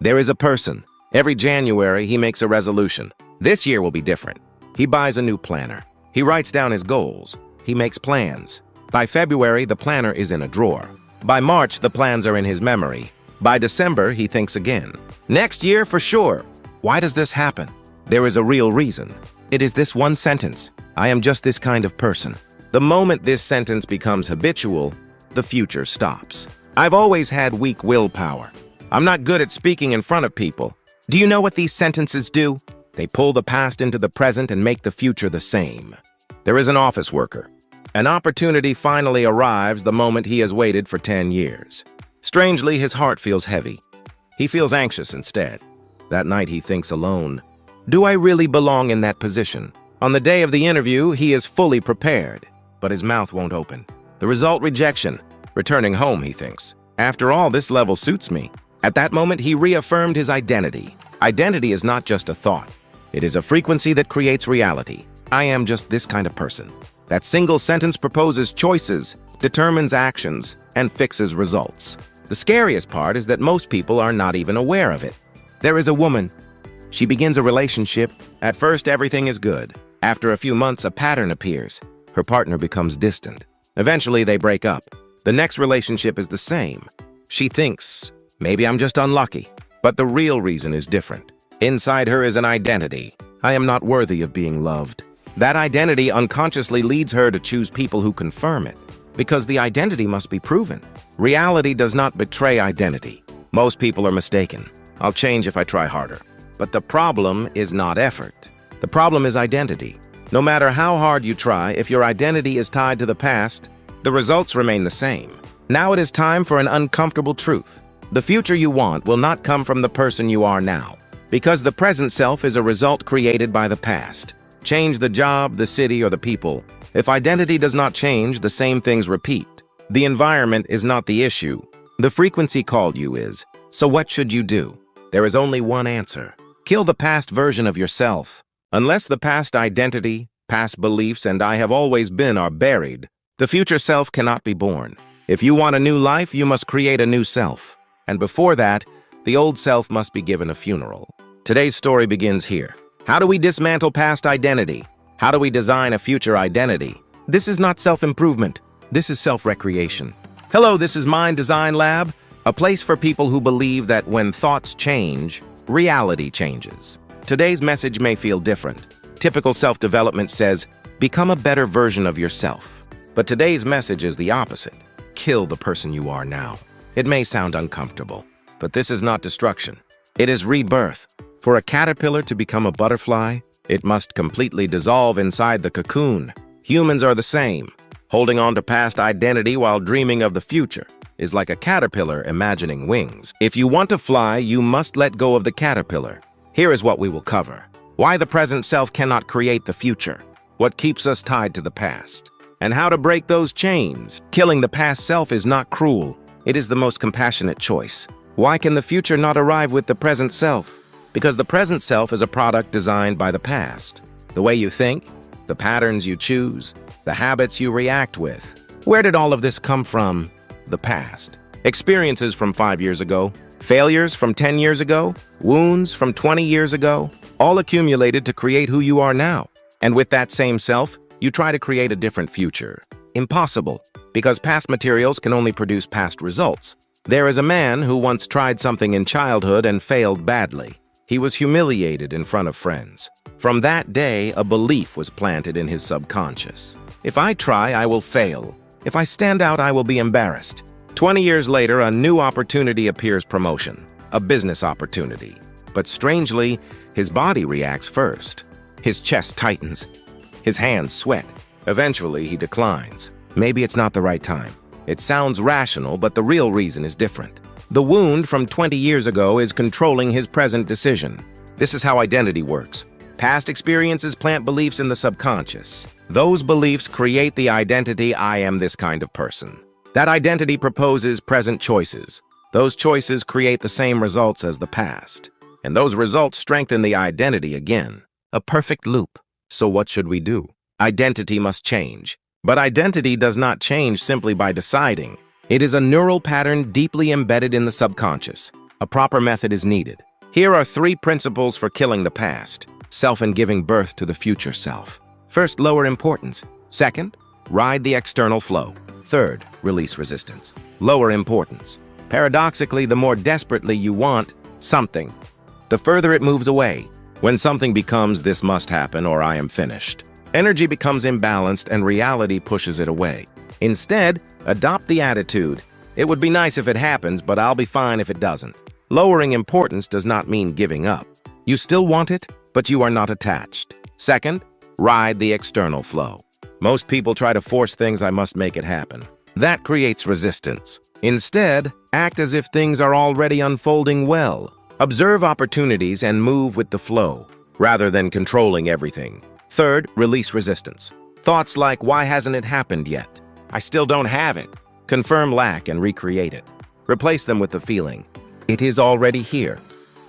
There is a person. Every January, he makes a resolution. This year will be different. He buys a new planner. He writes down his goals. He makes plans. By February, the planner is in a drawer. By March, the plans are in his memory. By December, he thinks again. Next year, for sure. Why does this happen? There is a real reason. It is this one sentence. I am just this kind of person. The moment this sentence becomes habitual, the future stops. I've always had weak willpower. I'm not good at speaking in front of people. Do you know what these sentences do? They pull the past into the present and make the future the same. There is an office worker. An opportunity finally arrives the moment he has waited for 10 years. Strangely, his heart feels heavy. He feels anxious instead. That night he thinks alone. Do I really belong in that position? On the day of the interview, he is fully prepared, but his mouth won't open. The result, rejection. Returning home, he thinks. After all, this level suits me. At that moment, he reaffirmed his identity. Identity is not just a thought. It is a frequency that creates reality. I am just this kind of person. That single sentence proposes choices, determines actions, and fixes results. The scariest part is that most people are not even aware of it. There is a woman. She begins a relationship. At first, everything is good. After a few months, a pattern appears. Her partner becomes distant. Eventually, they break up. The next relationship is the same. She thinks, maybe I'm just unlucky. But the real reason is different. Inside her is an identity. I am not worthy of being loved. That identity unconsciously leads her to choose people who confirm it, because the identity must be proven. Reality does not betray identity. Most people are mistaken. I'll change if I try harder. But the problem is not effort. The problem is identity. No matter how hard you try, if your identity is tied to the past, the results remain the same. Now it is time for an uncomfortable truth. The future you want will not come from the person you are now, because the present self is a result created by the past. Change the job, the city, or the people. If identity does not change, the same things repeat. The environment is not the issue. The frequency called you is. So what should you do? There is only one answer. Kill the past version of yourself. Unless the past identity, past beliefs, and I have always been are buried, the future self cannot be born. If you want a new life, you must create a new self. And before that, the old self must be given a funeral. Today's story begins here. How do we dismantle past identity? How do we design a future identity? This is not self-improvement. This is self-recreation. Hello, this is Mind Design Lab, a place for people who believe that when thoughts change, reality changes. Today's message may feel different. Typical self-development says, become a better version of yourself. But today's message is the opposite. Kill the person you are now. It may sound uncomfortable, but this is not destruction. It is rebirth. For a caterpillar to become a butterfly, it must completely dissolve inside the cocoon. Humans are the same. Holding on to past identity while dreaming of the future is like a caterpillar imagining wings. If you want to fly, you must let go of the caterpillar. Here is what we will cover. Why the present self cannot create the future. What keeps us tied to the past. And how to break those chains. Killing the past self is not cruel. It is the most compassionate choice. Why can the future not arrive with the present self? Because the present self is a product designed by the past. The way you think, the patterns you choose, the habits you react with. Where did all of this come from? The past. Experiences from 5 years ago, failures from 10 years ago, wounds from 20 years ago, all accumulated to create who you are now. And with that same self, you try to create a different future. Impossible, because past materials can only produce past results. There is a man who once tried something in childhood and failed badly. He was humiliated in front of friends. From that day, a belief was planted in his subconscious. If I try, I will fail. If I stand out, I will be embarrassed. 20 years later, a new opportunity appears: promotion, a business opportunity. But strangely, his body reacts first. His chest tightens. His hands sweat. Eventually, he declines. Maybe it's not the right time. It sounds rational, but the real reason is different. The wound from 20 years ago is controlling his present decision. This is how identity works. Past experiences plant beliefs in the subconscious. Those beliefs create the identity, I am this kind of person. That identity proposes present choices. Those choices create the same results as the past. And those results strengthen the identity again. A perfect loop. So what should we do? Identity must change. But identity does not change simply by deciding. It is a neural pattern deeply embedded in the subconscious, A proper method is needed. Here are 3 principles for killing the past, self and giving birth to the future self. First, lower importance. Second, ride the external flow. Third, release resistance. Lower importance. Paradoxically, the more desperately you want something, the further it moves away. When something becomes "this must happen" or "I am finished," energy becomes imbalanced and reality pushes it away. Instead, adopt the attitude, "It would be nice if it happens, but I'll be fine if it doesn't." Lowering importance does not mean giving up. You still want it, but you are not attached. Second, ride the external flow. Most people try to force things. "I must make it happen." That creates resistance. Instead, act as if things are already unfolding well. Observe opportunities and move with the flow, rather than controlling everything. Third, release resistance. Thoughts like, "Why hasn't it happened yet? I still don't have it." Confirm lack and recreate it. Replace them with the feeling, "It is already here.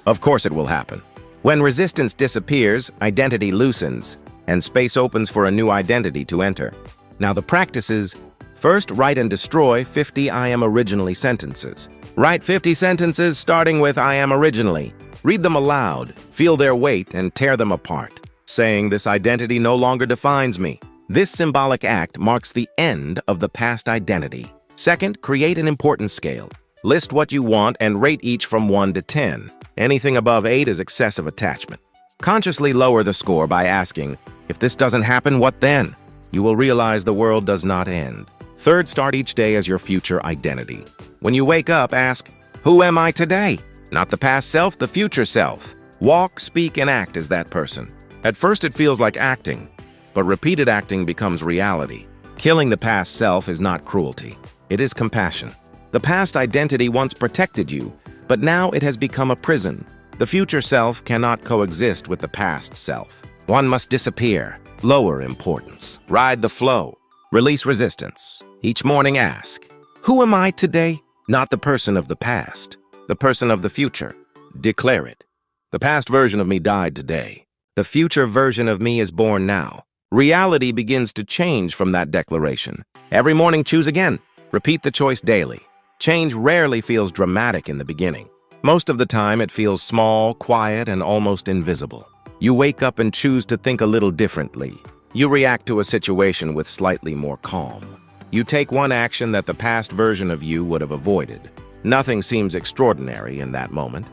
Of course it will happen." When resistance disappears, identity loosens, and space opens for a new identity to enter. Now the practices: first, write and destroy 50 "I am originally" sentences. Write 50 sentences starting with "I am originally." Read them aloud, feel their weight, and tear them apart, saying, "This identity no longer defines me." This symbolic act marks the end of the past identity. Second, create an importance scale. List what you want and rate each from 1 to 10. Anything above 8 is excessive attachment. Consciously lower the score by asking, "If this doesn't happen, what then?" You will realize the world does not end. Third, start each day as your future identity. When you wake up, ask, "Who am I today?" Not the past self, the future self. Walk, speak, and act as that person. At first it feels like acting, but repeated acting becomes reality. Killing the past self is not cruelty. It is compassion. The past identity once protected you, but now it has become a prison. The future self cannot coexist with the past self. One must disappear. Lower importance. Ride the flow. Release resistance. Each morning ask, "Who am I today?" Not the person of the past, the person of the future. Declare it. The past version of me died today. The future version of me is born now. Reality begins to change from that declaration. Every morning, choose again. Repeat the choice daily. Change rarely feels dramatic in the beginning. Most of the time, it feels small, quiet, and almost invisible. You wake up and choose to think a little differently. You react to a situation with slightly more calm. You take one action that the past version of you would have avoided. Nothing seems extraordinary in that moment.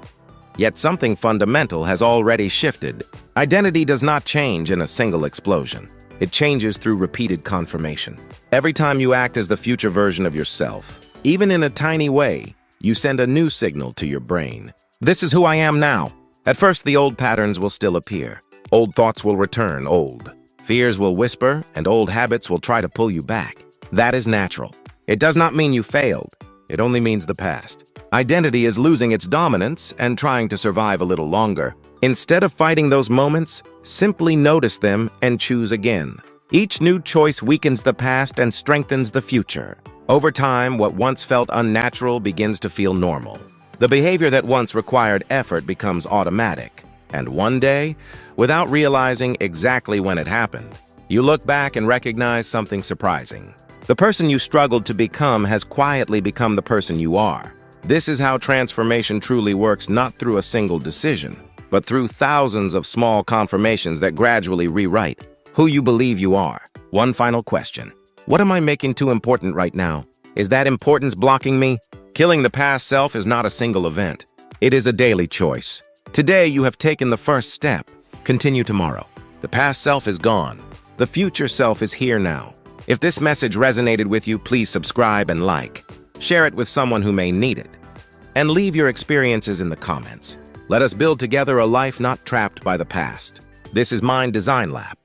Yet something fundamental has already shifted. Identity does not change in a single explosion. It changes through repeated confirmation. Every time you act as the future version of yourself, even in a tiny way, you send a new signal to your brain. This is who I am now. At first, the old patterns will still appear. Old thoughts will return, old fears will whisper, and old habits will try to pull you back. That is natural. It does not mean you failed. It only means the past. Identity is losing its dominance and trying to survive a little longer. Instead of fighting those moments, simply notice them and choose again. Each new choice weakens the past and strengthens the future. Over time, what once felt unnatural begins to feel normal. The behavior that once required effort becomes automatic. And one day, without realizing exactly when it happened, you look back and recognize something surprising. The person you struggled to become has quietly become the person you are. This is how transformation truly works, not through a single decision, but through thousands of small confirmations that gradually rewrite who you believe you are. One final question. What am I making too important right now? Is that importance blocking me? Killing the past self is not a single event. It is a daily choice. Today, you have taken the first step. Continue tomorrow. The past self is gone. The future self is here now. If this message resonated with you, please subscribe and like. Share it with someone who may need it. And leave your experiences in the comments. Let us build together a life not trapped by the past. This is Mind Design Lab.